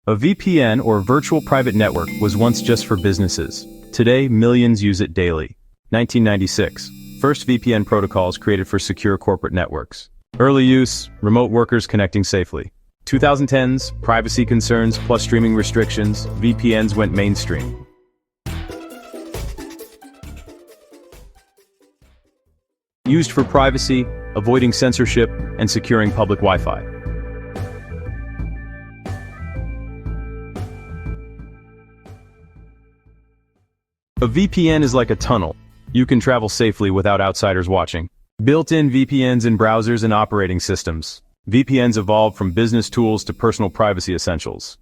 A VPN, or virtual private network, was once just for businesses. Today, millions use it daily. 1996. First VPN protocols created for secure corporate networks. Early use, remote workers connecting safely. 2010s, privacy concerns plus streaming restrictions, VPNs went mainstream. Used for privacy, avoiding censorship, and securing public Wi-Fi. A VPN is like a tunnel. You can travel safely without outsiders watching. Built-in VPNs in browsers and operating systems. VPNs evolved from business tools to personal privacy essentials.